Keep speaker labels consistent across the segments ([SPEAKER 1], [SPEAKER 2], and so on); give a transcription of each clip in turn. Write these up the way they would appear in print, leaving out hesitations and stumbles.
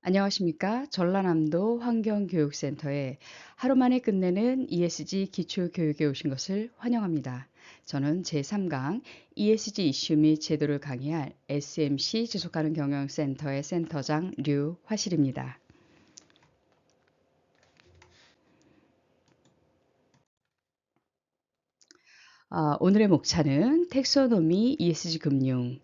[SPEAKER 1] 안녕하십니까? 전라남도 환경교육센터에 하루 만에 끝내는 ESG 기초교육에 오신 것을 환영합니다. 저는 제3강 ESG 이슈 및 제도를 강의할 SMC 지속가능 경영센터의 센터장 류화실입니다. 오늘의 목차는 텍소노미 ESG 금융,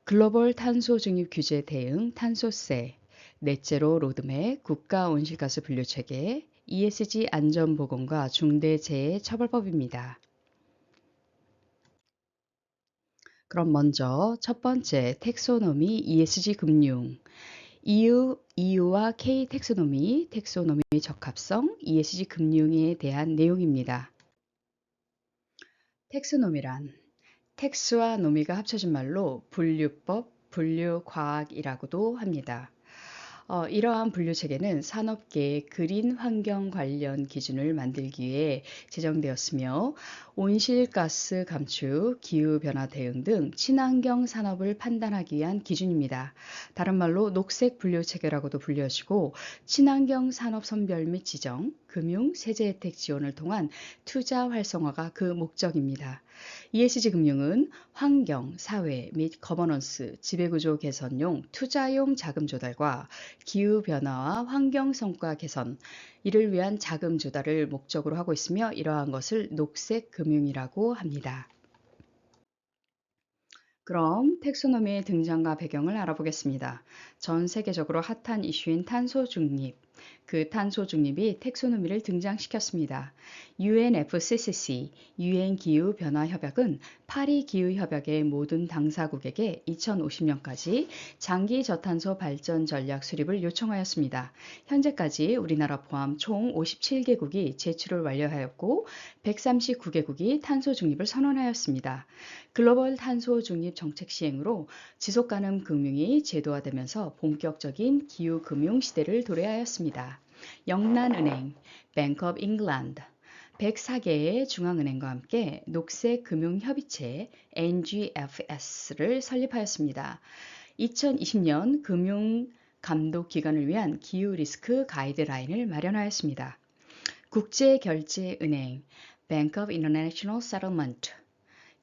[SPEAKER 1] 글로벌 탄소 중립 규제 대응 탄소세, 넷제로 로드맵 국가 온실가스 분류 체계, ESG 안전보건과 중대재해처벌법입니다. 그럼 먼저 첫 번째 텍소노미 ESG 금융, EU와 K 텍소노미 적합성 ESG 금융에 대한 내용입니다. 텍소노미란 텍스와 노미가 합쳐진 말로 분류법, 분류과학이라고도 합니다. 이러한 분류 체계는 산업계의 그린 환경 관련 기준을 만들기 위해 제정되었으며 온실가스 감축, 기후변화 대응 등 친환경 산업을 판단하기 위한 기준입니다. 다른 말로 녹색 분류 체계라고도 불려지고 친환경 산업 선별 및 지정, 금융, 세제 혜택 지원을 통한 투자 활성화가 그 목적입니다. ESG 금융은 환경, 사회 및 거버넌스, 지배구조 개선용 투자용 자금 조달과 기후변화와 환경 성과 개선, 이를 위한 자금 조달을 목적으로 하고 있으며 이러한 것을 녹색 금융이라고 합니다. 그럼 텍소노미의 등장과 배경을 알아보겠습니다. 전 세계적으로 핫한 이슈인 탄소 중립, 그 탄소 중립이 텍소노미를 등장시켰습니다. UNFCCC, 유엔 기후 변화 협약은 파리 기후 협약의 모든 당사국에게 2050년까지 장기 저탄소 발전 전략 수립을 요청하였습니다. 현재까지 우리나라 포함 총 57개국이 제출을 완료하였고 139개국이 탄소 중립을 선언하였습니다. 글로벌 탄소 중립 정책 시행으로 지속가능 금융이 제도화되면서 본격적인 기후 금융 시대를 도래하였습니다. 영란은행, 뱅크 오브 잉글랜드, 104개의 중앙은행과 함께 녹색 금융 협의체 NGFS를 설립하였습니다. 2020년 금융 감독 기관을 위한 기후 리스크 가이드라인을 마련하였습니다. 국제결제은행 Bank of International Settlement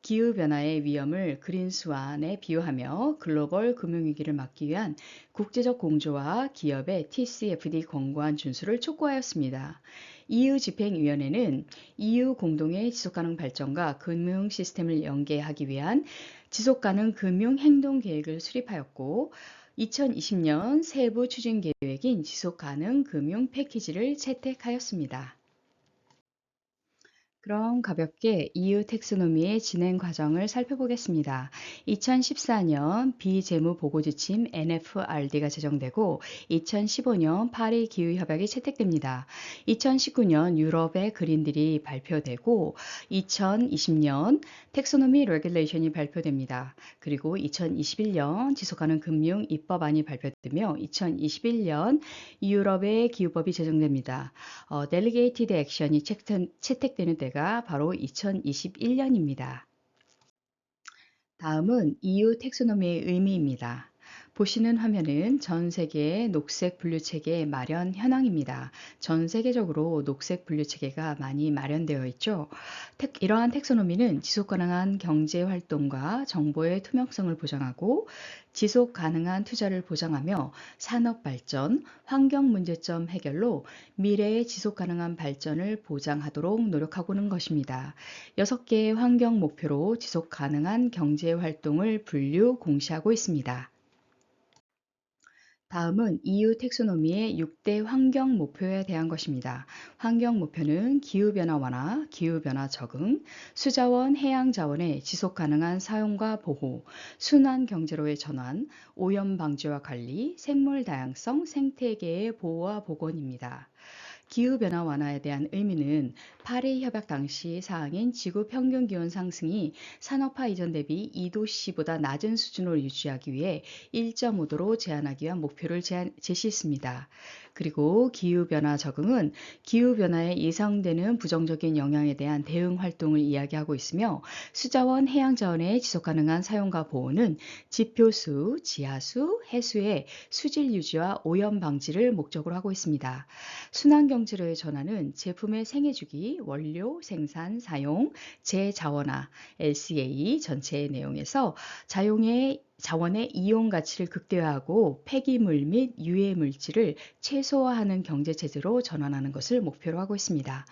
[SPEAKER 1] 기후변화의 위험을 그린스완에 비유하며 글로벌 금융위기를 막기 위한 국제적 공조와 기업의 TCFD 권고안 준수를 촉구하였습니다. EU 집행위원회는 EU 공동의 지속가능 발전과 금융 시스템을 연계하기 위한 지속가능 금융 행동 계획을 수립하였고 2020년 세부 추진 계획인 지속가능 금융 패키지를 채택하였습니다. 그럼 가볍게 EU 텍소노미의 진행 과정을 살펴보겠습니다. 2014년 비재무 보고 지침 NFRD가 제정되고 2015년 파리 기후 협약이 채택됩니다. 2019년 유럽의 그린딜이 발표되고 2020년 텍소노미 레귤레이션이 발표됩니다. 그리고 2021년 지속가능 금융 입법안이 발표되며 2021년 유럽의 기후법이 제정됩니다. 델리게이티드 액션이 채택되는 때가 바로 2021년입니다. 다음은 EU 텍소노미의 의미입니다. 보시는 화면은 전 세계의 녹색 분류 체계 마련 현황입니다. 전 세계적으로 녹색 분류 체계가 많이 마련되어 있죠. 이러한 텍소노미는 지속 가능한 경제 활동과 정보의 투명성을 보장하고 지속 가능한 투자를 보장하며 산업 발전, 환경 문제점 해결로 미래의 지속 가능한 발전을 보장하도록 노력하고는 것입니다. 6개의 환경 목표로 지속 가능한 경제 활동을 분류 공시하고 있습니다. 다음은 EU 텍소노미의 6대 환경 목표에 대한 것입니다. 환경 목표는 기후변화 완화, 기후변화 적응, 수자원, 해양자원의 지속가능한 사용과 보호, 순환 경제로의 전환, 오염 방지와 관리, 생물 다양성, 생태계의 보호와 복원입니다. 기후변화 완화에 대한 의미는 파리 협약 당시 사항인 지구 평균 기온 상승이 산업화 이전 대비 2도씨보다 낮은 수준으로 유지하기 위해 1.5도로 제한하기 위한 목표를 제시했습니다. 그리고 기후변화 적응은 기후변화에 예상되는 부정적인 영향에 대한 대응 활동을 이야기하고 있으며 수자원, 해양자원의 지속가능한 사용과 보호는 지표수, 지하수, 해수의 수질 유지와 오염 방지를 목적으로 하고 있습니다. 순환경제로의 전환은 제품의 생애주기, 원료, 생산, 사용, 재자원화, LCA 전체의 내용에서 자원의 이용 가치를 극대화하고 폐기물 및 유해 물질을 최소화하는 경제체제로 전환하는 것을 목표로 하고 있습니다.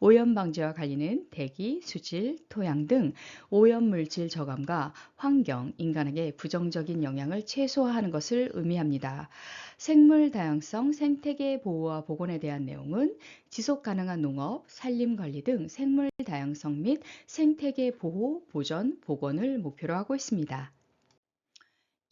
[SPEAKER 1] 오염 방지와 관리는 대기, 수질, 토양 등 오염 물질 저감과 환경, 인간에게 부정적인 영향을 최소화하는 것을 의미합니다. 생물 다양성, 생태계 보호와 복원에 대한 내용은 지속 가능한 농업, 산림 관리 등 생물 다양성 및 생태계 보호, 보전, 복원을 목표로 하고 있습니다.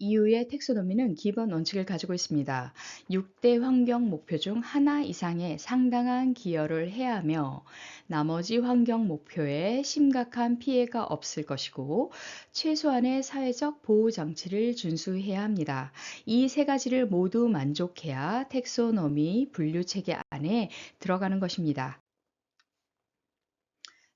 [SPEAKER 1] EU의 텍소노미는 기본 원칙을 가지고 있습니다. 6대 환경 목표 중 하나 이상의 상당한 기여를 해야 하며 나머지 환경 목표에 심각한 피해가 없을 것이고 최소한의 사회적 보호 장치를 준수해야 합니다. 이 세 가지를 모두 만족해야 텍소노미 분류 체계 안에 들어가는 것입니다.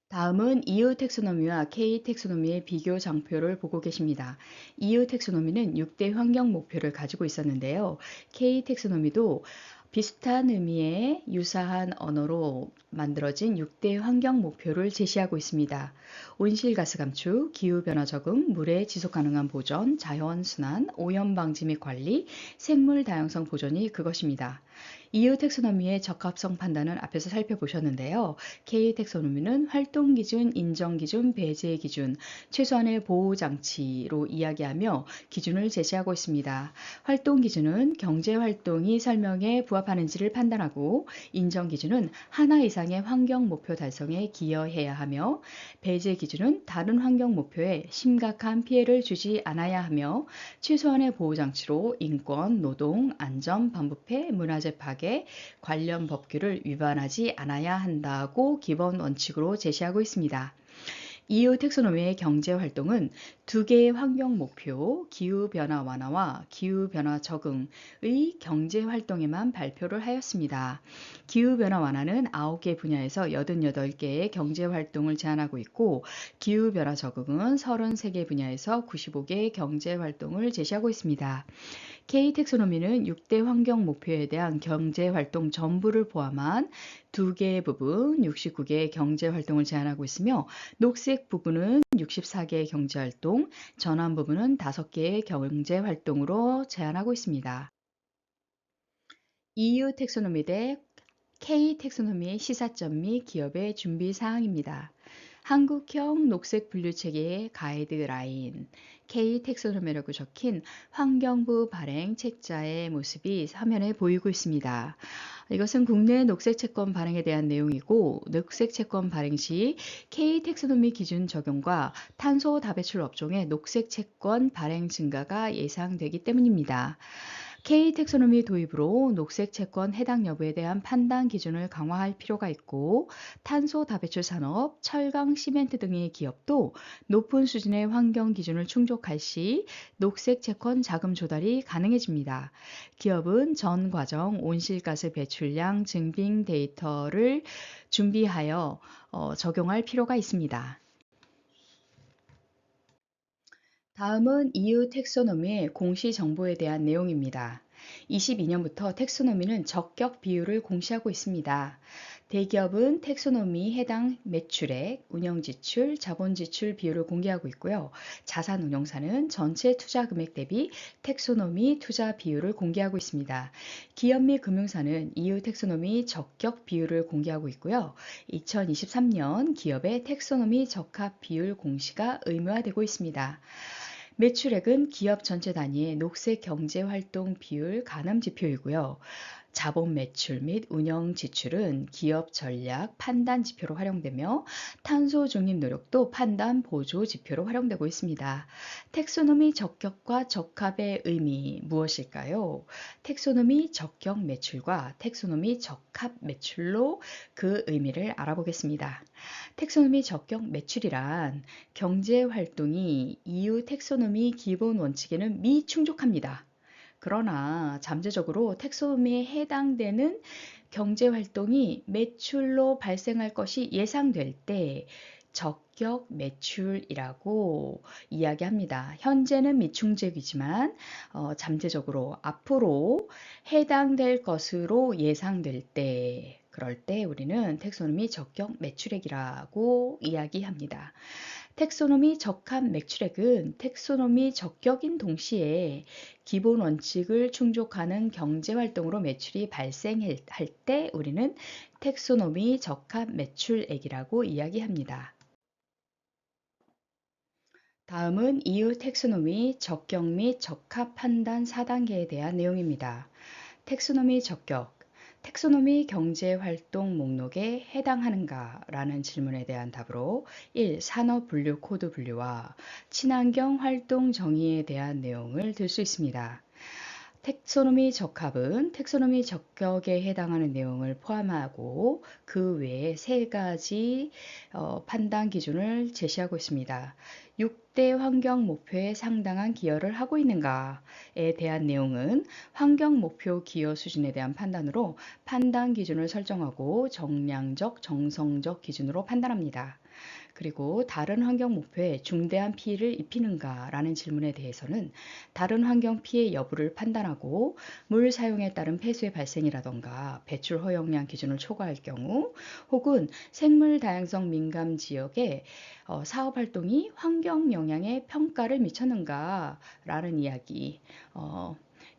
[SPEAKER 1] 다음은 EU 텍소노미와 K 텍소노미의 비교 장표를 보고 계십니다. EU 텍소노미는 6대 환경 목표를 가지고 있었는데요. K 텍소노미도 비슷한 의미의 유사한 언어로 만들어진 6대 환경 목표를 제시하고 있습니다. 온실가스 감축, 기후변화 적응, 물의 지속가능한 보전, 자연순환, 오염 방지 및 관리, 생물 다양성 보존이 그것입니다. EU 텍소노미의 적합성 판단은 앞에서 살펴보셨는데요. K 텍소노미는 활동 기준, 인정 기준, 배제 기준, 최소한의 보호 장치로 이야기하며 기준을 제시하고 있습니다. 활동 기준은 경제 활동이 설명에 부합하는지를 판단하고 인정 기준은 하나 이상의 환경 목표 달성에 기여해야 하며 배제 기준은 다른 환경 목표에 심각한 피해를 주지 않아야 하며 최소한의 보호 장치로 인권, 노동, 안전, 반부패, 문화재 파괴 관련 법규를 위반하지 않아야 한다고 기본 원칙으로 제시하고 있습니다. EU 텍소노미의 경제 활동은 두 개의 환경 목표, 기후변화 완화와 기후변화 적응의 경제 활동에만 발표를 하였습니다. 기후변화 완화는 9개 분야에서 88개의 경제 활동을 제안하고 있고 기후변화 적응은 33개 분야에서 95개의 경제 활동을 제시하고 있습니다. K 텍소노미는 6대 환경 목표에 대한 경제 활동 전부를 포함한 2개의 부분, 69개의 경제 활동을 제안하고 있으며 녹색 부분은 64개의 경제 활동, 전환 부분은 5개의 경제 활동으로 제안하고 있습니다. EU 텍소노미 대 K 텍소노미의 시사점 및 기업의 준비 사항입니다. 한국형 녹색 분류 체계의 가이드라인, K 텍소노미라고 적힌 환경부 발행 책자의 모습이 화면에 보이고 있습니다. 이것은 국내 녹색 채권 발행에 대한 내용이고 녹색 채권 발행 시 K 텍소노미 기준 적용과 탄소 다배출 업종의 녹색 채권 발행 증가가 예상되기 때문입니다. K 텍소노미 도입으로 녹색 채권 해당 여부에 대한 판단 기준을 강화할 필요가 있고 탄소 다배출 산업, 철강, 시멘트 등의 기업도 높은 수준의 환경 기준을 충족할 시 녹색 채권 자금 조달이 가능해집니다. 기업은 전 과정 온실가스 배출량 증빙 데이터를 준비하여 적용할 필요가 있습니다. 다음은 EU 텍소노미의 공시 정보에 대한 내용입니다. 22년부터 텍소노미는 적격 비율을 공시하고 있습니다. 대기업은 텍소노미 해당 매출액, 운영지출, 자본지출 비율을 공개하고 있고요. 자산운용사는 전체 투자 금액 대비 텍소노미 투자 비율을 공개하고 있습니다. 기업 및 금융사는 EU 텍소노미 적격 비율을 공개하고 있고요. 2023년 기업의 텍소노미 적합 비율 공시가 의무화되고 있습니다. 매출액은 기업 전체 단위의 녹색 경제 활동 비율 가늠 지표이고요. 자본 매출 및 운영 지출은 기업 전략 판단 지표로 활용되며 탄소 중립 노력도 판단 보조 지표로 활용되고 있습니다. 텍소노미 적격과 적합의 의미 무엇일까요? 텍소노미 적격 매출과 텍소노미 적합 매출로 그 의미를 알아보겠습니다. 텍소노미 적격 매출이란 경제 활동이 EU 텍소노미 기본 원칙에는 미충족합니다. 그러나 잠재적으로 텍소노미에 해당되는 경제 활동이 매출로 발생할 것이 예상될 때 적격 매출이라고 이야기합니다. 현재는 미충족이지만 잠재적으로 앞으로 해당될 것으로 예상될 때 그럴 때 우리는 텍소노미 적격 매출액이라고 이야기합니다. 텍소노미 적합 매출액은 텍소노미 적격인 동시에 기본 원칙을 충족하는 경제활동으로 매출이 발생할 때 우리는 텍소노미 적합 매출액이라고 이야기합니다. 다음은 EU 텍소노미 적격 및 적합 판단 4단계에 대한 내용입니다. 텍소노미 적격. 텍소노미 경제활동 목록에 해당하는가? 라는 질문에 대한 답으로 1. 산업 분류 코드 분류와 친환경 활동 정의에 대한 내용을 들 수 있습니다. 텍소노미 적합은 텍소노미 적격에 해당하는 내용을 포함하고 그 외에 세 가지 판단 기준을 제시하고 있습니다. 6대 환경 목표에 상당한 기여를 하고 있는가에 대한 내용은 환경 목표 기여 수준에 대한 판단으로 판단 기준을 설정하고 정량적, 정성적 기준으로 판단합니다. 그리고 다른 환경 목표에 중대한 피해를 입히는가라는 질문에 대해서는 다른 환경 피해 여부를 판단하고 물 사용에 따른 폐수의 발생이라던가 배출 허용량 기준을 초과할 경우 혹은 생물 다양성 민감 지역의 사업 활동이 환경 영향에 평가를 미쳤는가라는 이야기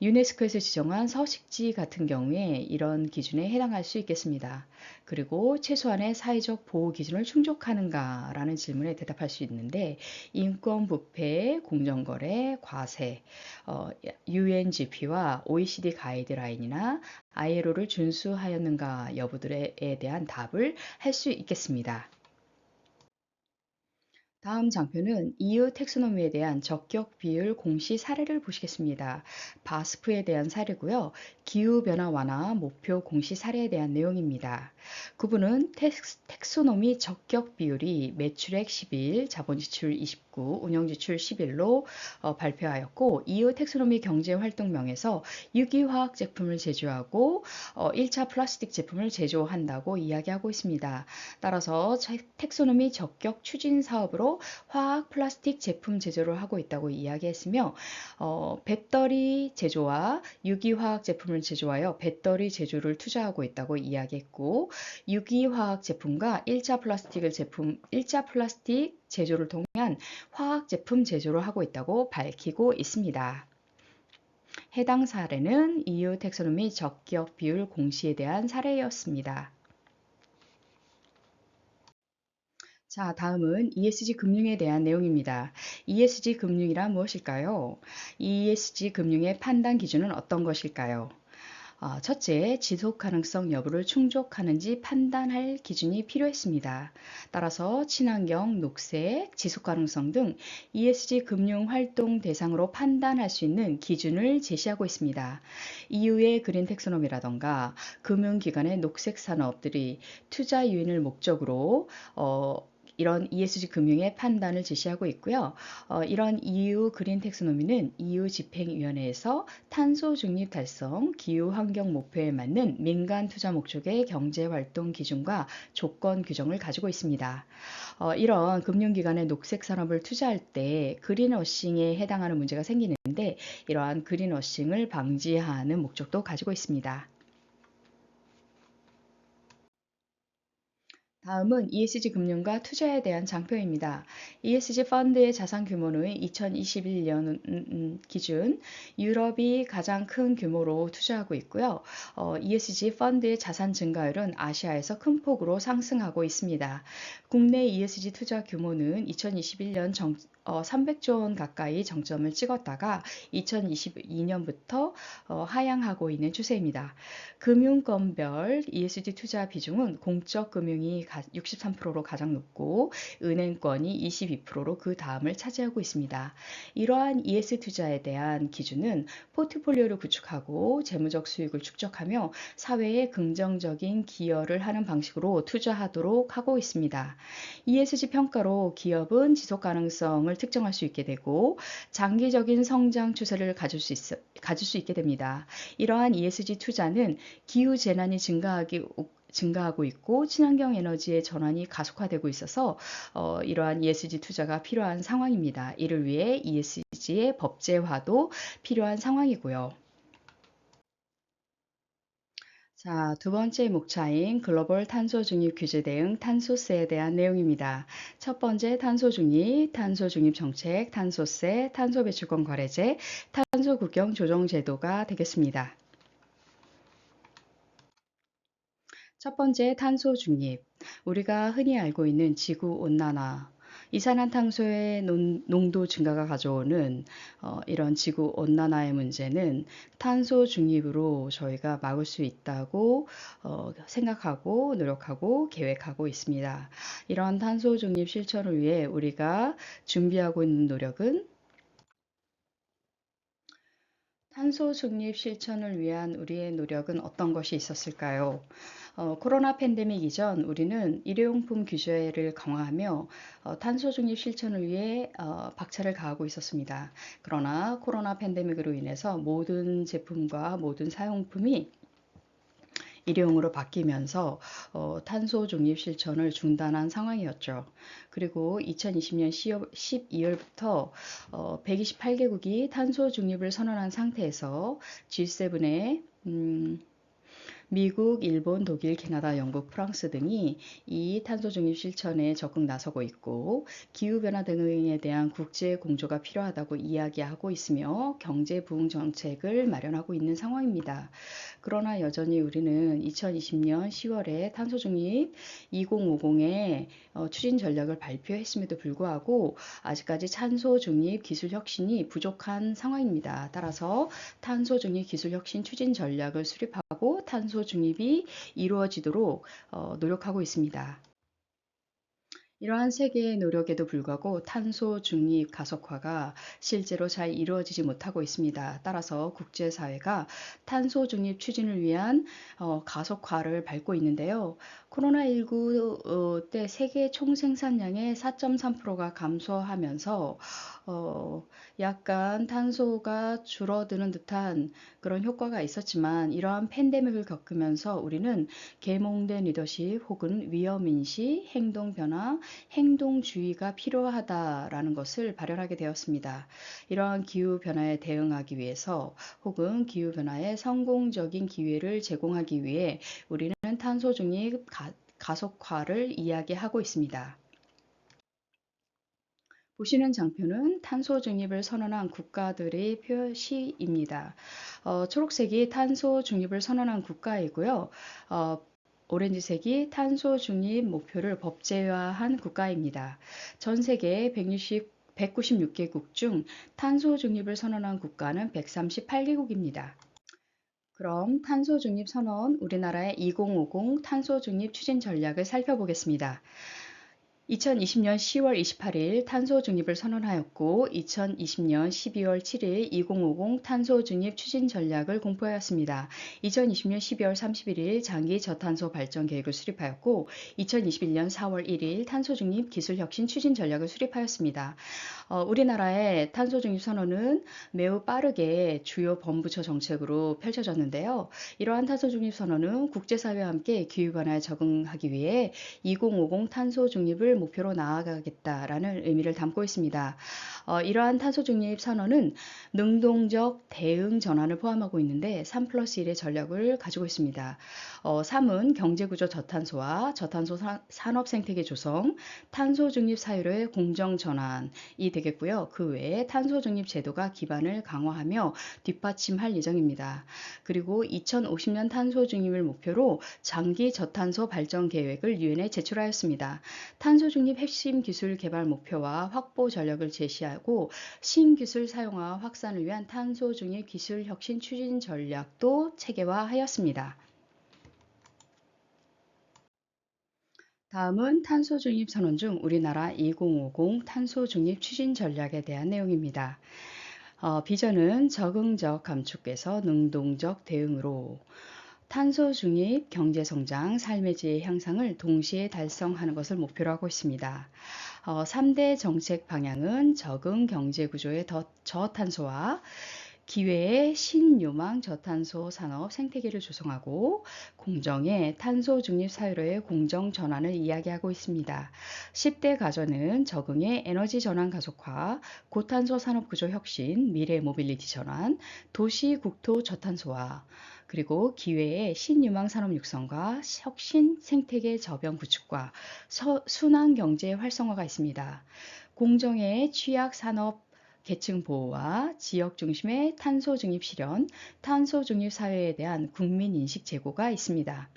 [SPEAKER 1] 유네스코에서 지정한 서식지 같은 경우에 이런 기준에 해당할 수 있겠습니다. 그리고 최소한의 사회적 보호 기준을 충족하는가라는 질문에 대답할 수 있는데 인권 부패, 공정거래, 과세, UNGP와 OECD 가이드라인이나 ILO를 준수하였는가 여부들에 대한 답을 할 수 있겠습니다. 다음 장표는 EU 텍소노미에 대한 적격 비율 공시 사례를 보시겠습니다. 바스프에 대한 사례고요. 기후변화 완화 목표 공시 사례에 대한 내용입니다. 구분은 텍소노미 적격 비율이 매출액 11, 자본지출 29, 운영지출 11로 발표하였고 EU 텍소노미 경제활동명에서 유기화학 제품을 제조하고 1차 플라스틱 제품을 제조한다고 이야기하고 있습니다. 따라서 텍소노미 적격 추진 사업으로 화학 플라스틱 제품 제조를 하고 있다고 이야기했으며 배터리 제조와 유기화학 제품을 제조하여 배터리 제조를 투자하고 있다고 이야기했고 유기화학 제품과 1차 플라스틱 제조를 통한 화학 제품 제조를 하고 있다고 밝히고 있습니다. 해당 사례는 EU 텍소노미 적격 비율 공시에 대한 사례였습니다. 자, 다음은 ESG 금융에 대한 내용입니다. ESG 금융이란 무엇일까요? ESG 금융의 판단 기준은 어떤 것일까요? 첫째, 지속 가능성 여부를 충족하는지 판단할 기준이 필요했습니다. 따라서 친환경, 녹색, 지속 가능성 등 ESG 금융 활동 대상으로 판단할 수 있는 기준을 제시하고 있습니다. EU의 그린 텍소노미라던가 금융기관의 녹색 산업들이 투자 유인을 목적으로 이런 ESG 금융의 판단을 제시하고 있고요. 이런 EU 그린 텍소노미는 EU 집행위원회에서 탄소 중립 달성, 기후 환경 목표에 맞는 민간 투자 목적의 경제 활동 기준과 조건 규정을 가지고 있습니다. 이런 금융기관의 녹색 산업을 투자할 때 그린워싱에 해당하는 문제가 생기는데 이러한 그린워싱을 방지하는 목적도 가지고 있습니다. 다음은 ESG 금융과 투자에 대한 장표입니다. ESG 펀드의 자산 규모는 2021년 기준 유럽이 가장 큰 규모로 투자하고 있고요. ESG 펀드의 자산 증가율은 아시아에서 큰 폭으로 상승하고 있습니다. 국내 ESG 투자 규모는 2021년 300조 원 가까이 정점을 찍었다가 2022년부터 하향하고 있는 추세입니다. 금융권별 ESG 투자 비중은 공적 금융이 63%로 가장 높고 은행권이 22%로 그 다음을 차지하고 있습니다. 이러한 ESG 투자에 대한 기준은 포트폴리오를 구축하고 재무적 수익을 축적하며 사회에 긍정적인 기여를 하는 방식으로 투자하도록 하고 있습니다. ESG 평가로 기업은 지속 가능성을 특정할 수 있게 되고 장기적인 성장 추세를 가질 수 있게 됩니다. 이러한 ESG 투자는 기후 재난이 증가하고 있고 친환경 에너지의 전환이 가속화되고 있어서 이러한 ESG 투자가 필요한 상황입니다. 이를 위해 ESG의 법제화도 필요한 상황이고요. 자, 두 번째 목차인 글로벌 탄소 중립 규제 대응 탄소세에 대한 내용입니다. 첫 번째 탄소 중립, 탄소 중립 정책, 탄소세, 탄소 배출권 거래제, 탄소 국경 조정 제도가 되겠습니다. 첫 번째 탄소 중립. 우리가 흔히 알고 있는 지구 온난화. 이산화탄소의 농도 증가가 가져오는 이런 지구 온난화의 문제는 탄소 중립으로 저희가 막을 수 있다고 생각하고 노력하고 계획하고 있습니다. 이런 탄소 중립 실천을 위해 우리가 준비하고 있는 노력은 탄소 중립 실천을 위한 우리의 노력은 어떤 것이 있었을까요? 코로나 팬데믹 이전 우리는 일회용품 규제를 강화하며 탄소 중립 실천을 위해 박차를 가하고 있었습니다. 그러나 코로나 팬데믹으로 인해서 모든 제품과 모든 사용품이 일회용으로 바뀌면서 탄소 중립 실천을 중단한 상황이었죠. 그리고 2020년 12월부터 128개국이 탄소 중립을 선언한 상태에서 G7의 미국, 일본, 독일, 캐나다, 영국, 프랑스 등이 이 탄소 중립 실천에 적극 나서고 있고 기후변화 등에 대한 국제 공조가 필요하다고 이야기하고 있으며 경제 부흥 정책을 마련하고 있는 상황입니다. 그러나 여전히 우리는 2020년 10월에 탄소 중립 2050의 추진 전략을 발표했음에도 불구하고 아직까지 탄소 중립 기술 혁신이 부족한 상황입니다. 따라서 탄소 중립 기술 혁신 추진 전략을 수립하고 탄소 중립이 이루어지도록 노력하고 있습니다. 이러한 세계의 노력에도 불구하고 탄소 중립 가속화가 실제로 잘 이루어지지 못하고 있습니다. 따라서 국제사회가 탄소 중립 추진을 위한 가속화를 밟고 있는데요. 코로나19 때 세계 총생산량의 4.3%가 감소하면서 약간 탄소가 줄어드는 듯한 그런 효과가 있었지만 이러한 팬데믹을 겪으면서 우리는 계몽된 리더십 혹은 위험인식, 행동변화, 행동주의가 필요하다라는 것을 발현하게 되었습니다. 이러한 기후변화에 대응하기 위해서 혹은 기후변화에 성공적인 기회를 제공하기 위해 우리는 탄소 중립 가속화를 이야기하고 있습니다. 보시는 장표는 탄소 중립을 선언한 국가들의 표시입니다. 초록색이 탄소 중립을 선언한 국가이고요. 오렌지색이 탄소 중립 목표를 법제화한 국가입니다. 전 세계 196개국 중 탄소 중립을 선언한 국가는 138개국입니다. 그럼 탄소 중립 선언 우리나라의 2050 탄소 중립 추진 전략을 살펴보겠습니다. 2020년 10월 28일 탄소 중립을 선언하였고 2020년 12월 7일 2050 탄소 중립 추진 전략을 공포하였습니다. 2020년 12월 31일 장기 저탄소 발전 계획을 수립하였고 2021년 4월 1일 탄소 중립 기술 혁신 추진 전략을 수립하였습니다. 우리나라의 탄소 중립 선언은 매우 빠르게 주요 범부처 정책으로 펼쳐졌는데요. 이러한 탄소 중립 선언은 국제사회와 함께 기후변화에 적응하기 위해 2050 탄소 중립을 중립을 목표로 나아가겠다라는 의미를 담고 있습니다. 이러한 탄소 중립 선언은 능동적 대응 전환을 포함하고 있는데 3+1의 전략을 가지고 있습니다. 3은 경제구조 저탄소와 저탄소 산업 생태계 조성, 탄소 중립 사유로의 공정 전환이 되겠고요. 그 외에 탄소 중립 제도가 기반을 강화하며 뒷받침할 예정입니다. 그리고 2050년 탄소 중립을 목표로 장기 저탄소 발전 계획을 유엔에 제출하였습니다. 탄소 중립 핵심 기술 개발 목표와 확보 전략을 제시하고 신기술 사용화 확산을 위한 탄소 중립 기술 혁신 추진 전략도 체계화하였습니다. 다음은 탄소 중립 선언 중 우리나라 2050 탄소 중립 추진 전략에 대한 내용입니다. 비전은 적응적 감축에서 능동적 대응으로 탄소 중립, 경제 성장, 삶의 질 향상을 동시에 달성하는 것을 목표로 하고 있습니다. 3대 정책 방향은 적응 경제 구조의 저탄소화, 기회의 신유망 저탄소 산업 생태계를 조성하고 공정의 탄소 중립 사회로의 공정 전환을 이야기하고 있습니다. 10대 가전은 적응의 에너지 전환 가속화, 고탄소 산업 구조 혁신, 미래 모빌리티 전환, 도시 국토 저탄소화, 그리고 기회의 신유망 산업 육성과 혁신 생태계 저변 구축과 순환 경제 활성화가 있습니다. 공정의 취약 산업 계층 보호와 지역 중심의 탄소 중립 실현, 탄소 중립 사회에 대한 국민 인식 제고가 있습니다.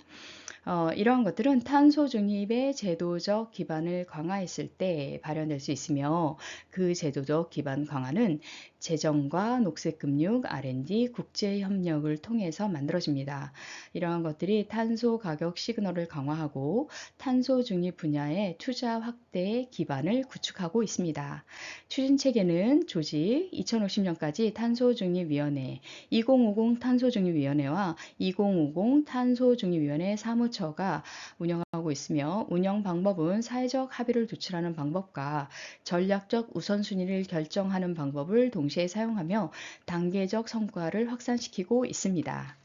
[SPEAKER 1] 이러한 것들은 탄소 중립의 제도적 기반을 강화했을 때 발현될 수 있으며 그 제도적 기반 강화는 재정과 녹색금융, R&D, 국제협력을 통해서 만들어집니다. 이러한 것들이 탄소 가격 시그널을 강화하고 탄소 중립 분야의 투자 확대의 기반을 구축하고 있습니다. 추진체계는 조직, 2050년까지 탄소중립위원회, 2050 탄소중립위원회와 2050 탄소중립위원회 사무처가 운영하고 있으며 운영 방법은 사회적 합의를 도출하는 방법과 전략적 우선순위를 결정하는 방법을 동시에 사용하며 단계적 성과를 확산시키고 있습니다.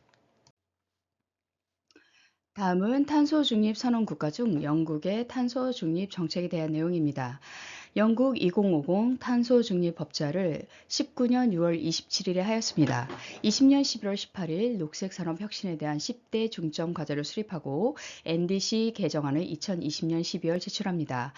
[SPEAKER 1] 다음은 탄소 중립 선언 국가 중 영국의 탄소 중립 정책에 대한 내용입니다. 영국 2050 탄소 중립 법제화를 19년 6월 27일에 하였습니다. 20년 11월 18일 녹색 산업 혁신에 대한 10대 중점 과제를 수립하고 NDC 개정안을 2020년 12월 제출합니다.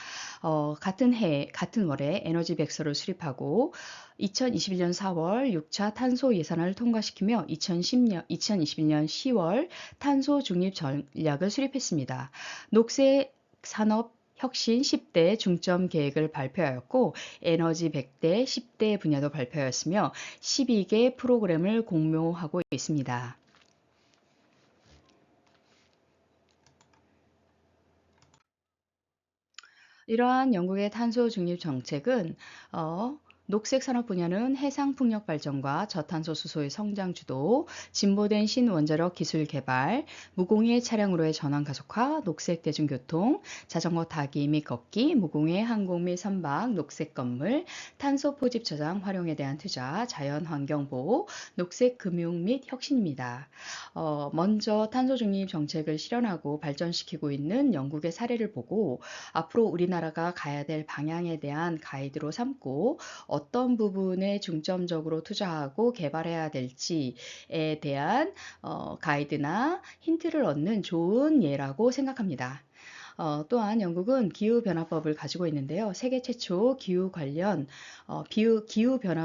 [SPEAKER 1] 같은 월에 에너지 백서를 수립하고 2021년 4월 6차 탄소 예산안을 통과시키며 2021년 10월 탄소 중립 전략을 수립했습니다. 녹색 산업 혁신 10대 중점 계획을 발표하였고 에너지 100대 10대 분야도 발표하였으며 12개 프로그램을 공모하고 있습니다. 이러한 영국의 탄소 중립 정책은 녹색 산업 분야는 해상 풍력 발전과 저탄소 수소의 성장 주도, 진보된 신원자력 기술 개발, 무공해 차량으로의 전환 가속화, 녹색 대중교통, 자전거 타기 및 걷기, 무공해 항공 및 선박, 녹색 건물, 탄소 포집 저장 활용에 대한 투자, 자연 환경 보호, 녹색 금융 및 혁신입니다. 먼저 탄소 중립 정책을 실현하고 발전시키고 있는 영국의 사례를 보고 앞으로 우리나라가 가야 될 방향에 대한 가이드로 삼고 어떤 부분에 중점적으로 투자하고 개발해야 될지에 대한 가이드나 힌트를 얻는 좋은 예라고 생각합니다. 또한 영국은 기후변화법을 가지고 있는데요. 세계 최초 기후변화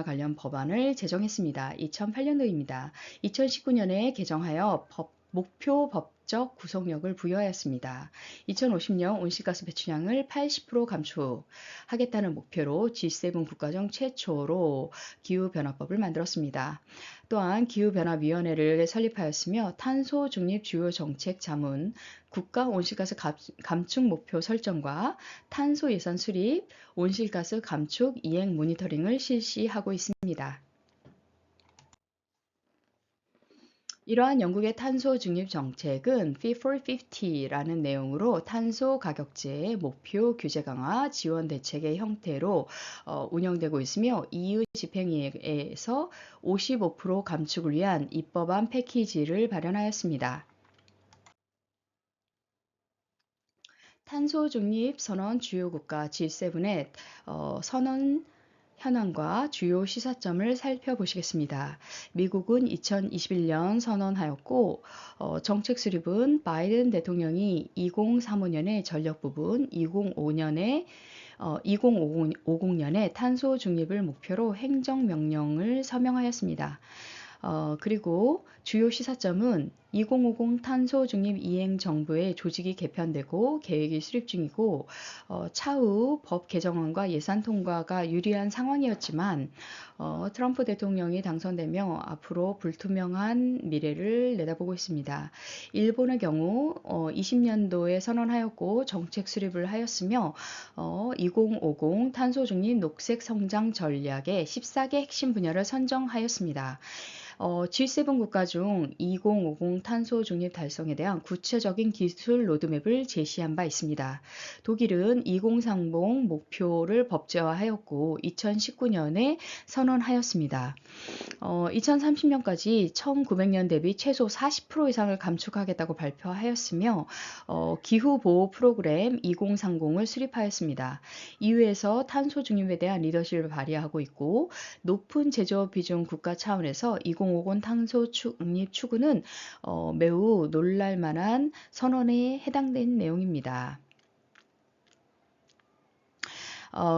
[SPEAKER 1] 관련 법안을 제정했습니다. 2008년도입니다. 2019년에 개정하여 목표 법적 구속력을 부여하였습니다. 2050년 온실가스 배출량을 80% 감축하겠다는 목표로 G7 국가 중 최초로 기후변화법을 만들었습니다. 또한 기후변화위원회를 설립하였으며 탄소 중립 주요 정책 자문, 국가 온실가스 감축 목표 설정과 탄소 예산 수립, 온실가스 감축 이행 모니터링을 실시하고 있습니다. 이러한 영국의 탄소 중립 정책은 Fit for 50라는 내용으로 탄소 가격제, 목표 규제 강화, 지원 대책의 형태로 운영되고 있으며 EU 집행위에서 55% 감축을 위한 입법안 패키지를 발현하였습니다. 탄소 중립 선언 주요 국가 G7의 선언 현황과 주요 시사점을 살펴보시겠습니다. 미국은 2021년 선언하였고 정책 수립은 바이든 대통령이 2035년에 전력 부분, 2050년에 탄소 중립을 목표로 행정명령을 서명하였습니다. 그리고 주요 시사점은 2050 탄소 중립 이행 정부의 조직이 개편되고 계획이 수립 중이고 차후 법 개정안과 예산 통과가 유리한 상황이었지만 트럼프 대통령이 당선되며 앞으로 불투명한 미래를 내다보고 있습니다. 일본의 경우 20년도에 선언하였고 정책 수립을 하였으며 2050 탄소 중립 녹색 성장 전략의 14개 핵심 분야를 선정하였습니다. G7 국가 중 2050 탄소 중립 달성에 대한 구체적인 기술 로드맵을 제시한 바 있습니다. 독일은 2030 목표를 법제화하였고 2019년에 선언하였습니다. 2030년까지 1900년 대비 최소 40% 이상을 감축하겠다고 발표하였으며 기후보호 프로그램 2030을 수립하였습니다. EU에서 탄소 중립에 대한 리더십을 발휘하고 있고 높은 제조 비중 국가 차원에서 2050 탄소 중립 추구는 매우 놀랄만한 선언에 해당된 내용입니다.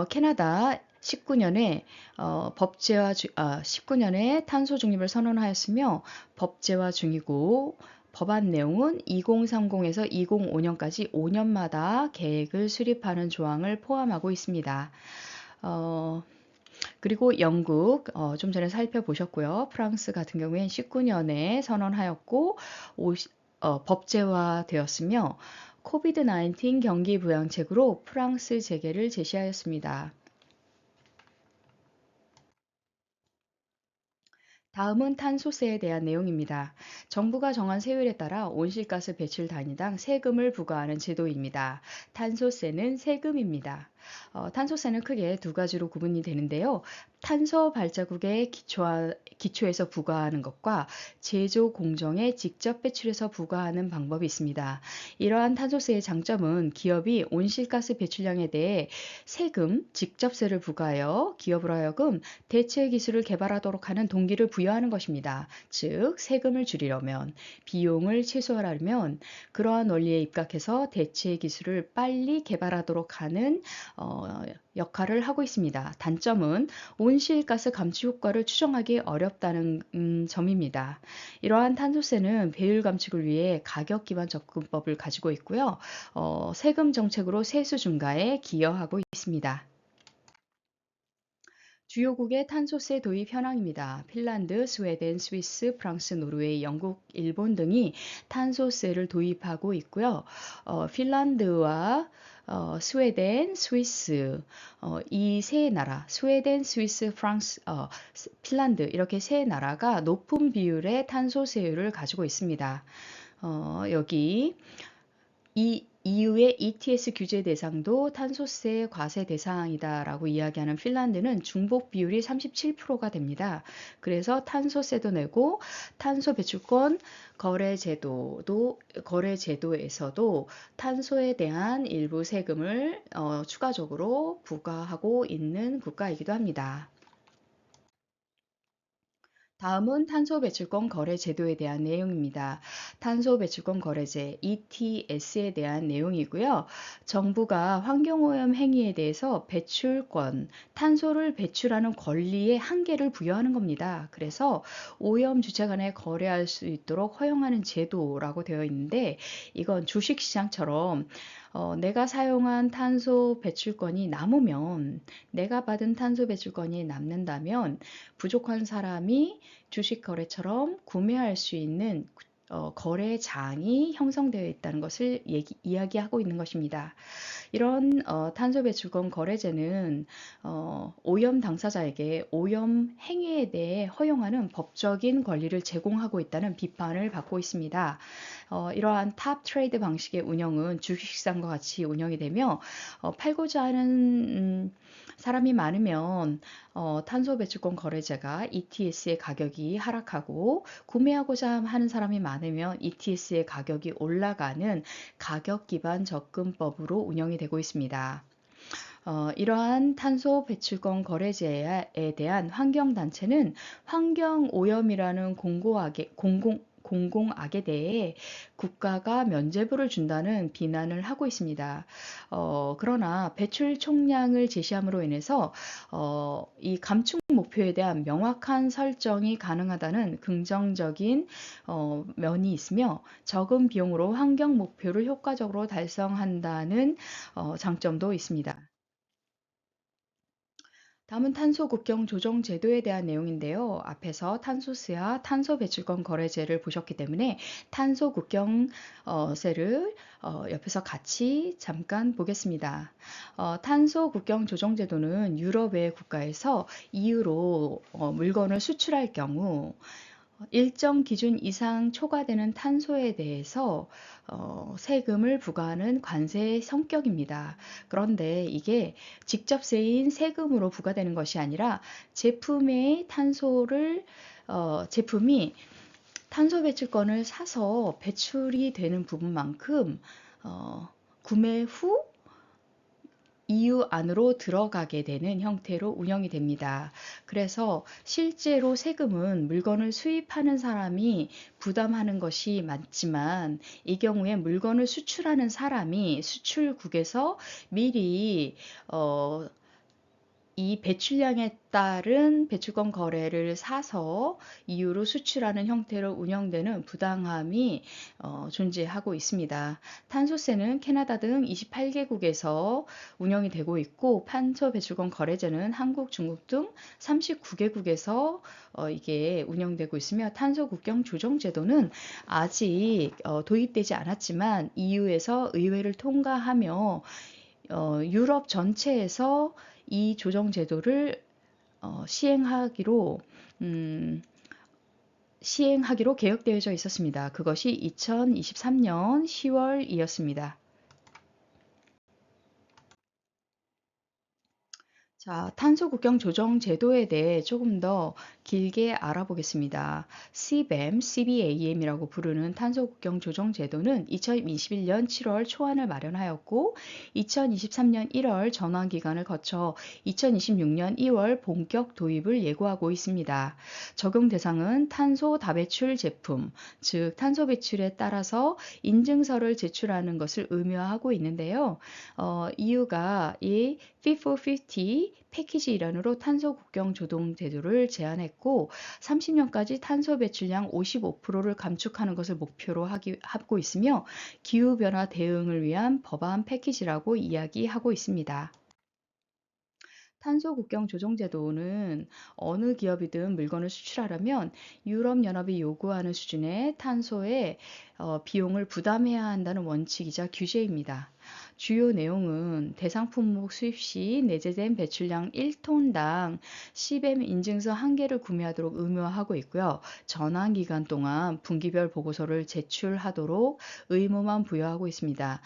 [SPEAKER 1] 캐나다 19년에 19년에 탄소 중립을 선언하였으며 법제화 중이고 법안 내용은 2030에서 2050년까지 5년마다 계획을 수립하는 조항을 포함하고 있습니다. 그리고 영국 좀 전에 살펴보셨고요. 프랑스 같은 경우엔 19년에 선언하였고 법제화되었으며 코비드-19 경기 부양책으로 프랑스 재개를 제시하였습니다. 다음은 탄소세에 대한 내용입니다. 정부가 정한 세율에 따라 온실가스 배출 단위당 세금을 부과하는 제도입니다. 탄소세는 세금입니다. 탄소세는 크게 두 가지로 구분이 되는데요. 탄소 발자국에 기초해서 부과하는 것과 제조 공정에 직접 배출해서 부과하는 방법이 있습니다. 이러한 탄소세의 장점은 기업이 온실가스 배출량에 대해 세금, 직접세를 부과하여 기업으로 하여금 대체 기술을 개발하도록 하는 동기를 부여하는 것입니다. 즉, 세금을 줄이려면, 비용을 최소화하려면 그러한 원리에 입각해서 대체 기술을 빨리 개발하도록 하는 역할을 하고 있습니다. 단점은 온실가스 감축 효과를 추정하기 어렵다는 점입니다. 이러한 탄소세는 배율 감축을 위해 가격 기반 접근법을 가지고 있고요. 세금 정책으로 세수 증가에 기여하고 있습니다. 주요국의 탄소세 도입 현황입니다. 핀란드, 스웨덴, 스위스, 프랑스, 노르웨이, 영국, 일본 등이 탄소세를 도입하고 있고요. 핀란드와 스웨덴, 스위스 이 세 나라, 스웨덴, 스위스, 프랑스, 핀란드 이렇게 세 나라가 높은 비율의 탄소세율을 가지고 있습니다. 여기 이 EU의 ETS 규제 대상도 탄소세 과세 대상이다라고 이야기하는 핀란드는 중복 비율이 37%가 됩니다. 그래서 탄소세도 내고 탄소 배출권 거래제도에서도 탄소에 대한 일부 세금을 추가적으로 부과하고 있는 국가이기도 합니다. 다음은 탄소 배출권 거래 제도에 대한 내용입니다. 탄소 배출권 거래제 ETS에 대한 내용이고요. 정부가 환경오염 행위에 대해서 배출권, 탄소를 배출하는 권리에 한계를 부여하는 겁니다. 그래서 오염 주체 간에 거래할 수 있도록 허용하는 제도라고 되어 있는데 이건 주식시장처럼 내가 사용한 탄소 배출권이 남으면 내가 받은 탄소 배출권이 남는다면 부족한 사람이 주식 거래처럼 구매할 수 있는 거래장이 형성되어 있다는 것을 이야기하고 있는 것입니다. 이런 탄소 배출권 거래제는 오염 당사자에게 오염 행위에 대해 허용하는 법적인 권리를 제공하고 있다는 비판을 받고 있습니다. 이러한 탑 트레이드 방식의 운영은 주식시장과 같이 운영이 되며 팔고자 하는 사람이 많으면 탄소 배출권 거래제가 ETS의 가격이 하락하고 구매하고자 하는 사람이 않으면 ETS의 가격이 올라가는 가격 기반 접근법으로 운영이 되고 있습니다. 이러한 탄소 배출권 거래제에 대한 환경단체는 환경오염이라는 공공악에 대해 국가가 면죄부를 준다는 비난을 하고 있습니다. 그러나 배출 총량을 제시함으로 인해서 이 감축 목표에 대한 명확한 설정이 가능하다는 긍정적인 면이 있으며 적은 비용으로 환경 목표를 효과적으로 달성한다는 장점도 있습니다. 다음은 탄소 국경 조정 제도에 대한 내용인데요. 앞에서 탄소세와 탄소 배출권 거래제를 보셨기 때문에 탄소 국경세를 옆에서 같이 잠깐 보겠습니다. 탄소 국경 조정 제도는 유럽 외 국가에서 EU로 물건을 수출할 경우 일정 기준 이상 초과되는 탄소에 대해서 세금을 부과하는 관세의 성격입니다. 그런데 이게 직접세인 세금으로 부과되는 것이 아니라 제품의 제품이 탄소 배출권을 사서 배출이 되는 부분만큼 구매 후 EU 안으로 들어가게 되는 형태로 운영이 됩니다. 그래서 실제로 세금은 물건을 수입하는 사람이 부담하는 것이 맞지만 이 경우에 물건을 수출하는 사람이 수출국에서 미리 이 배출량에 따른 배출권 거래를 사서 EU로 수출하는 형태로 운영되는 부당함이 존재하고 있습니다. 탄소세는 캐나다 등 28개국에서 운영이 되고 있고 탄소 배출권 거래제는 한국, 중국 등 39개국에서 이게 운영되고 있으며 탄소 국경 조정 제도는 아직 도입되지 않았지만 EU에서 의회를 통과하며 유럽 전체에서 이 조정 제도를 시행하기로 계획되어져 있었습니다. 그것이 2023년 10월이었습니다. 자, 탄소 국경 조정 제도에 대해 조금 더 길게 알아보겠습니다. CBAM이라고 부르는 탄소 국경 조정 제도는 2021년 7월 초안을 마련하였고 2023년 1월 전환 기간을 거쳐 2026년 2월 본격 도입을 예고하고 있습니다. 적용 대상은 탄소 다배출 제품, 즉 탄소 배출에 따라서 인증서를 제출하는 것을 의무화하고 있는데요. EU가 이 Fit for 50 패키지 일환으로 탄소 국경 조정 제도를 제안했고 30년까지 탄소 배출량 55%를 감축하는 것을 목표로 하고 있으며 기후변화 대응을 위한 법안 패키지라고 이야기하고 있습니다. 탄소 국경 조정 제도는 어느 기업이든 물건을 수출하려면 유럽연합이 요구하는 수준의 탄소의 비용을 부담해야 한다는 원칙이자 규제입니다. 주요 내용은 대상 품목 수입 시 내재된 배출량 1톤당 CBAM 인증서 1개를 구매하도록 의무화하고 있고요. 전환 기간 동안 분기별 보고서를 제출하도록 의무만 부여하고 있습니다.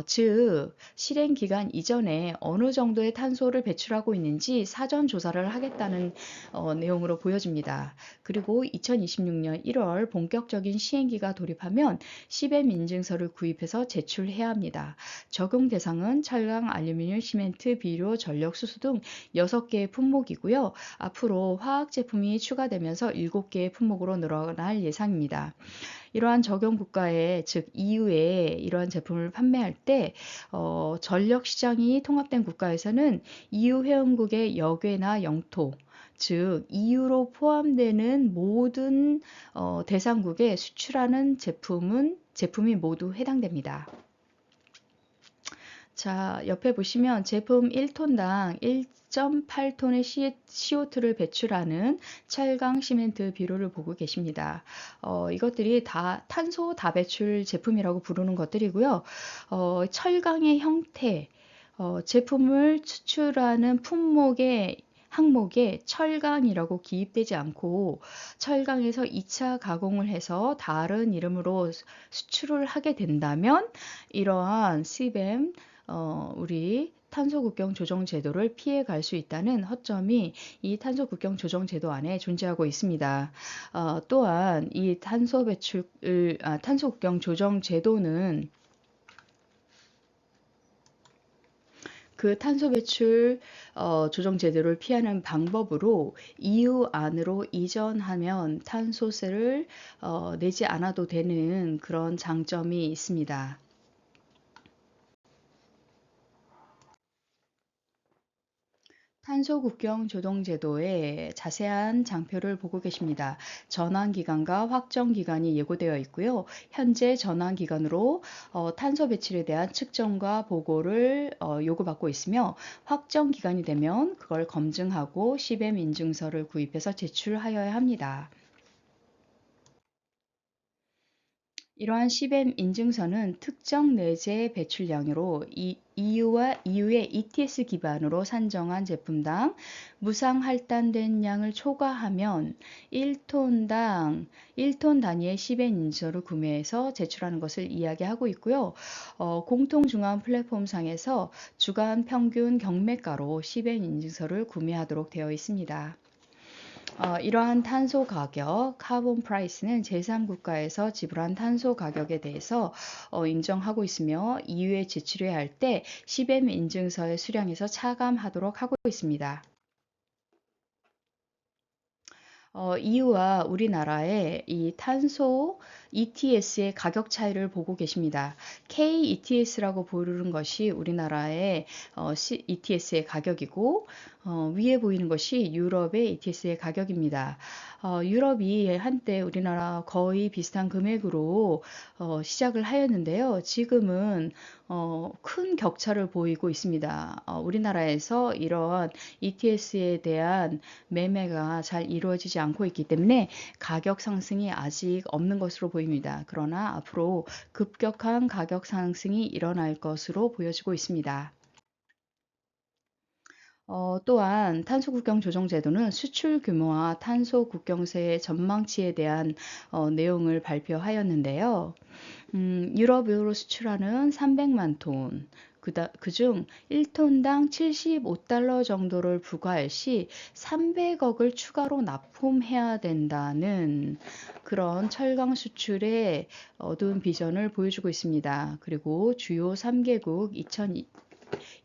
[SPEAKER 1] 즉 실행 기간 이전에 어느 정도의 탄소를 배출하고 있는지 사전 조사를 하겠다는 내용으로 보여집니다. 그리고 2026년 1월 본격적인 시행기가 돌입하면 CBAM 인증서를 구입해서 제출해야 합니다. 적용 대상은 철강, 알루미늄, 시멘트, 비료, 전력, 수소 등 6개의 품목이고요. 앞으로 화학 제품이 추가되면서 7개의 품목으로 늘어날 예상입니다. 이러한 적용 국가에 즉 EU에 이러한 제품을 판매할 때 전력 시장이 통합된 국가에서는 EU 회원국의 역외나 영토 즉 EU로 포함되는 모든 대상국에 수출하는 제품이 모두 해당됩니다. 자, 옆에 보시면 제품 1톤당 1.8톤의 CO2를 배출하는 철강, 시멘트, 비료를 보고 계십니다. 이것들이 다 탄소 다배출 제품이라고 부르는 것들이고요. 철강의 형태, 제품을 수출하는 항목에 철강이라고 기입되지 않고 철강에서 2차 가공을 해서 다른 이름으로 수출을 하게 된다면 이러한 CBAM 우리 탄소 국경 조정 제도를 피해 갈 수 있다는 허점이 이 탄소 국경 조정 제도 안에 존재하고 있습니다. 또한 이 탄소 국경 조정 제도는 그 탄소 배출 조정 제도를 피하는 방법으로 EU 안으로 이전하면 탄소세를 내지 않아도 되는 그런 장점이 있습니다. 탄소 국경 조정 제도의 자세한 장표를 보고 계십니다. 전환 기간과 확정 기간이 예고되어 있고요. 현재 전환 기간으로 탄소 배출에 대한 측정과 보고를 요구받고 있으며, 확정 기간이 되면 그걸 검증하고 CBAM 인증서를 구입해서 제출하여야 합니다. 이러한 CBAM 인증서는 특정 내재 배출량으로 EU의 ETS 기반으로 산정한 제품당 무상 할당된 양을 초과하면 1톤당 1톤 단위의 CBAM 인증서를 구매해서 제출하는 것을 이야기하고 있고요. 공통중앙 플랫폼상에서 주간 평균 경매가로 CBAM 인증서를 구매하도록 되어 있습니다. 이러한 탄소 가격, 카본 프라이스는 제3국가에서 지불한 탄소 가격에 대해서 인정하고 있으며, EU에 제출해야 할 때 CBAM 인증서의 수량에서 차감하도록 하고 있습니다. EU와 우리나라의 이 탄소 ETS의 가격 차이를 보고 계십니다. KETS라고 부르는 것이 우리나라의 ETS의 가격이고, 위에 보이는 것이 유럽의 ETS의 가격입니다. 유럽이 한때 우리나라 거의 비슷한 금액으로 시작을 하였는데요. 지금은 큰 격차를 보이고 있습니다. 우리나라에서 이런 ETS에 대한 매매가 잘 이루어지지 않고 있기 때문에 가격 상승이 아직 없는 것으로 보입니다. 그러나 앞으로 급격한 가격 상승이 일어날 것으로 보여지고 있습니다. 또한 탄소 국경 조정 제도는 수출 규모와 탄소 국경세의 전망치에 대한 내용을 발표하였는데요. 유럽으로 수출하는 300만 톤, 그중 1톤당 75달러 정도를 부과할 시 300억을 추가로 납품해야 된다는 그런 철강 수출의 어두운 비전을 보여주고 있습니다. 그리고 주요 3개국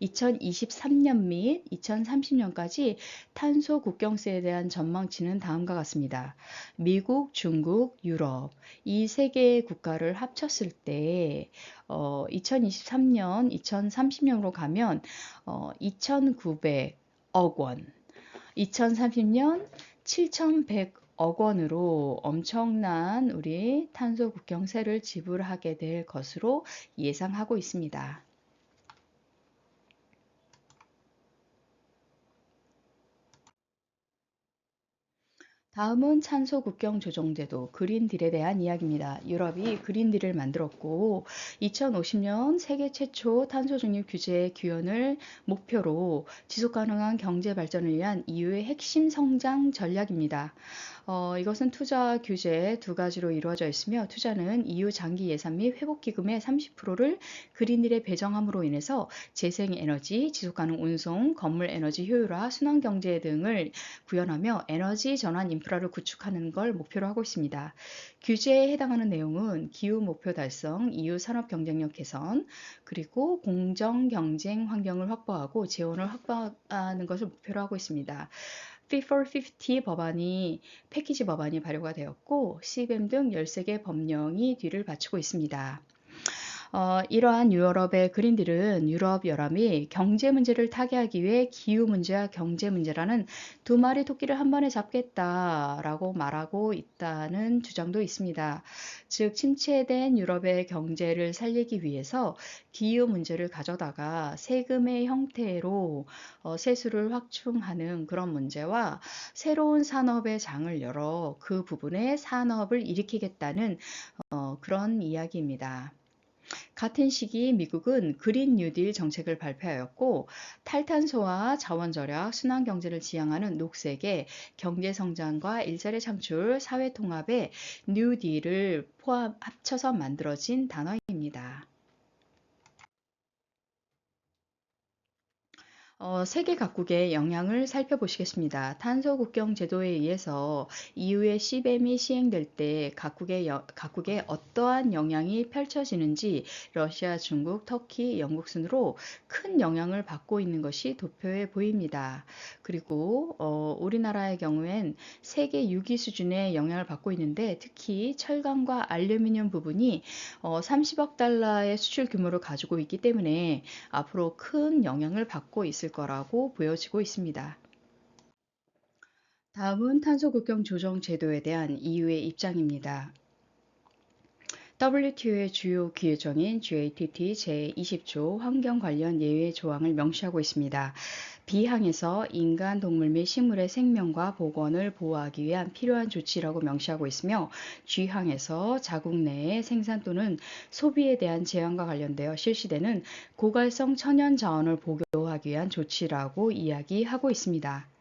[SPEAKER 1] 2023년 및 2030년까지 탄소 국경세에 대한 전망치는 다음과 같습니다. 미국, 중국, 유럽 이 세 개의 국가를 합쳤을 때 2023년, 2030년으로 가면 2,900억 원, 2030년 7,100억 원으로 엄청난 우리 탄소 국경세를 지불하게 될 것으로 예상하고 있습니다. 다음은 탄소 국경 조정제도 그린딜에 대한 이야기입니다. 유럽이 그린딜을 만들었고 2050년 세계 최초 탄소 중립 규제 규현을 목표로 지속 가능한 경제 발전을 위한 EU의 핵심 성장 전략입니다. 이것은 투자 규제 두 가지로 이루어져 있으며, 투자는 EU 장기 예산 및 회복 기금의 30%를 그린딜에 배정함으로 인해서 재생에너지, 지속가능 운송, 건물 에너지 효율화, 순환경제 등을 구현하며 에너지 전환 인프라를 구축하는 걸 목표로 하고 있습니다. 규제에 해당하는 내용은 기후 목표 달성, EU 산업 경쟁력 개선, 그리고 공정 경쟁 환경을 확보하고 재원을 확보하는 것을 목표로 하고 있습니다. Fit for 50 패키지 법안이 발효가 되었고, CBAM 등 13개 법령이 뒤를 바치고 있습니다. 이러한 유럽의 그린딜은 유럽 연합이 경제 문제를 타개하기 위해 기후 문제와 경제 문제라는 두 마리 토끼를 한 번에 잡겠다라고 말하고 있다는 주장도 있습니다. 즉, 침체된 유럽의 경제를 살리기 위해서 기후 문제를 가져다가 세금의 형태로 세수를 확충하는 그런 문제와, 새로운 산업의 장을 열어 그 부분에 산업을 일으키겠다는 그런 이야기입니다. 같은 시기 미국은 그린 뉴딜 정책을 발표하였고, 탈탄소와 자원 절약, 순환 경제를 지향하는 녹색의 경제 성장과 일자리 창출, 사회 통합의 뉴딜을 합쳐서 만들어진 단어입니다. 세계 각국의 영향을 살펴보시겠습니다. 탄소 국경 제도에 의해서 EU의 CBAM이 시행될 때 각국에 어떠한 영향이 펼쳐지는지 러시아, 중국, 터키, 영국 순으로 큰 영향을 받고 있는 것이 도표에 보입니다. 그리고 우리나라의 경우엔 세계 6위 수준의 영향을 받고 있는데 특히 철강과 알루미늄 부분이 30억 달러의 수출 규모를 가지고 있기 때문에 앞으로 큰 영향을 받고 있을 거라고 보여지고 있습니다. 다음은 탄소국경 조정 제도에 대한 EU의 입장입니다. WTO의 주요 규정인 GATT 제20조 환경 관련 예외 조항을 명시하고 있습니다. B항에서 인간, 동물 및 식물의 생명과 복원을 보호하기 위한 필요한 조치라고 명시하고 있으며 G항에서 자국 내의 생산 또는 소비에 대한 제한과 관련되어 실시되는 고갈성 천연 자원을 보호하기 위한 조치라고 이야기하고 있습니다.